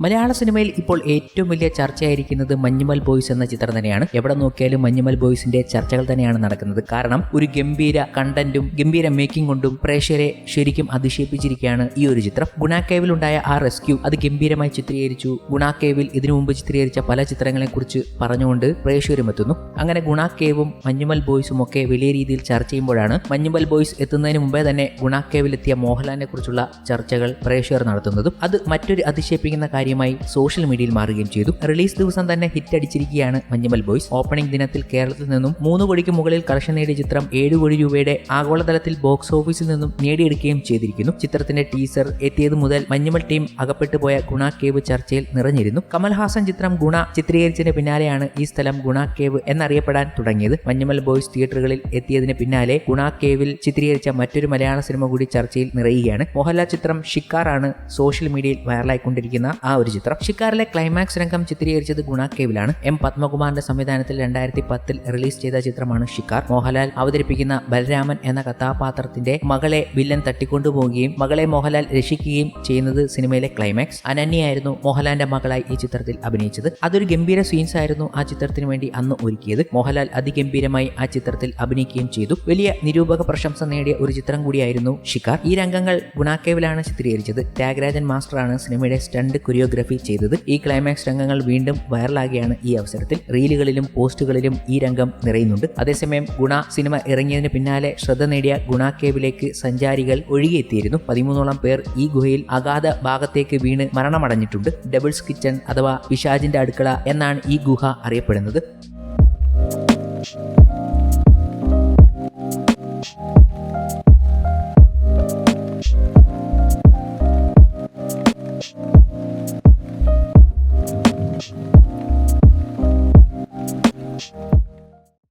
മലയാള സിനിമയിൽ ഇപ്പോൾ ഏറ്റവും വലിയ ചർച്ചയായിരിക്കുന്നത് മഞ്ഞുമൽ ബോയ്സ് എന്ന ചിത്രം തന്നെയാണ്. എവിടെ നോക്കിയാലും മഞ്ഞുമൽ ബോയ്സിന്റെ ചർച്ചകൾ തന്നെയാണ് നടക്കുന്നത്. കാരണം ഒരു ഗംഭീര കണ്ടന്റും ഗംഭീര മേക്കിംഗ് കൊണ്ടും പ്രേക്ഷകരെ ശരിക്കും അതിശയിപ്പിച്ചിരിക്കുകയാണ് ഈ ഒരു ചിത്രം. ഗുണ കേവിലുണ്ടായ ആ റെസ്ക്യൂ അത് ഗംഭീരമായി ചിത്രീകരിച്ചു. ഗുണ കേവിൽ ഇതിനു മുമ്പ് ചിത്രീകരിച്ച പല ചിത്രങ്ങളെ കുറിച്ച് പറഞ്ഞുകൊണ്ട് പ്രേക്ഷകരും എത്തുന്നു. അങ്ങനെ ഗുണ കേവും മഞ്ഞുമൽ ബോയ്സും ഒക്കെ വലിയ രീതിയിൽ ചർച്ച ചെയ്യുമ്പോഴാണ് മഞ്ഞുമൽ ബോയ്സ് എത്തുന്നതിന് മുമ്പേ തന്നെ ഗുണ കേവിലെത്തിയ മോഹൻലാലിനെ കുറിച്ചുള്ള ചർച്ചകൾ പ്രേക്ഷകർ നടത്തുന്നതും അത് മറ്റൊരു അതിശയിപ്പിക്കുന്ന കാര്യമായി സോഷ്യൽ മീഡിയയിൽ മാറുകയും ചെയ്തു. റിലീസ് ദിവസം തന്നെ ഹിറ്റ് അടിച്ചിരിക്കുകയാണ് മഞ്ഞുമൽ ബോയ്സ്. ഓപ്പണിംഗ് ദിനത്തിൽ കേരളത്തിൽ നിന്നും 3 കോടിക്ക് മുകളിൽ കളക്ഷൻ നേടിയ ചിത്രം 7 കോടി രൂപയുടെ ആഗോളതലത്തിൽ ബോക്സ് ഓഫീസിൽ നിന്നും നേടിയെടുക്കുകയും ചെയ്തിരിക്കുന്നു. ചിത്രത്തിന്റെ ടീസർ എത്തിയത് മുതൽ മഞ്ഞുമൽ ടീം അകപ്പെട്ടു പോയ ഗുണ കേവ് ചർച്ചയിൽ നിറഞ്ഞിരുന്നു. കമൽഹാസൻ ചിത്രം ഗുണ ചിത്രീകരിച്ചതിന് പിന്നാലെയാണ് ഈ സ്ഥലം ഗുണ കേവ് എന്നറിയപ്പെടാൻ തുടങ്ങിയത്. മഞ്ഞുമൽ ബോയ്സ് തിയേറ്ററുകളിൽ എത്തിയതിന് പിന്നാലെ ഗുണ കേവിൽ ചിത്രീകരിച്ച മറ്റൊരു മലയാള സിനിമ കൂടി ചർച്ചയിൽ നിറയുകയാണ്. മോഹൻലാൽ ചിത്രം ഷിക്കാർ ആണ് സോഷ്യൽ മീഡിയയിൽ വൈറലായിക്കൊണ്ടിരിക്കുന്ന ആ ഒരു ചിത്രം. ഷിക്കാറിലെ ക്ലൈമാക്സ് രംഗം ചിത്രീകരിച്ചത് ഗുണ കേവിലാണ്. എം പത്മകുമാറിന്റെ സംവിധാനത്തിൽ 2010 റിലീസ് ചെയ്ത ചിത്രമാണ് ഷിക്കാർ. മോഹൻലാൽ അവതരിപ്പിക്കുന്ന ബലരാമൻ എന്ന കഥാപാത്രത്തിന്റെ മകളെ വില്ലൻ തട്ടിക്കൊണ്ടുപോവുകയും മകളെ മോഹൻലാൽ രക്ഷിക്കുകയും ചെയ്യുന്നത് സിനിമയിലെ ക്ലൈമാക്സ്. അനന്യയായിരുന്നു മോഹൻലാലിന്റെ മകളായി ഈ ചിത്രത്തിൽ അഭിനയിച്ചത്. അതൊരു ഗംഭീര സീൻസ് ആയിരുന്നു ആ ചിത്രത്തിന് വേണ്ടി അന്ന് ഒരുക്കിയത്. മോഹൻലാൽ അതിഗംഭീരമായി ആ ചിത്രത്തിൽ അഭിനയിക്കുകയും ചെയ്തു. വലിയ നിരൂപക പ്രശംസ നേടിയ ഒരു ചിത്രം കൂടിയായിരുന്നു ഷിക്കാർ. ഈ രംഗങ്ങൾ ഗുണ കേവിലാണ് ചിത്രീകരിച്ചത്. ത്യാഗരാജൻ മാസ്റ്ററാണ് സിനിമയുടെ സ്റ്റണ്ട് കൊറിയോഗ്രഫി ചെയ്തത്. ഈ ക്ലൈമാക്സ് രംഗങ്ങൾ വീണ്ടും വൈറലാകുകയാണ് ഈ അവസരത്തിൽ. റീലുകളിലും പോസ്റ്റുകളിലും ഈ രംഗം നിറയുന്നുണ്ട്. അതേസമയം ഗുണ സിനിമ ഇറങ്ങിയതിന് പിന്നാലെ ശ്രദ്ധ നേടിയ ഗുണ കേവിലേക്ക് സഞ്ചാരികൾ ഒഴുകിയെത്തിയിരുന്നു. 13ഓളം പേർ ഈ ഗുഹയിൽ അഗാധ ഭാഗത്തേക്ക് വീണ് മരണമടഞ്ഞിട്ടുണ്ട്. ഡബിൾസ് കിച്ചൺ അഥവാ പിശാചിന്റെ അടുക്കള എന്നാണ് ഈ ഗുഹ അറിയപ്പെടുന്നത്.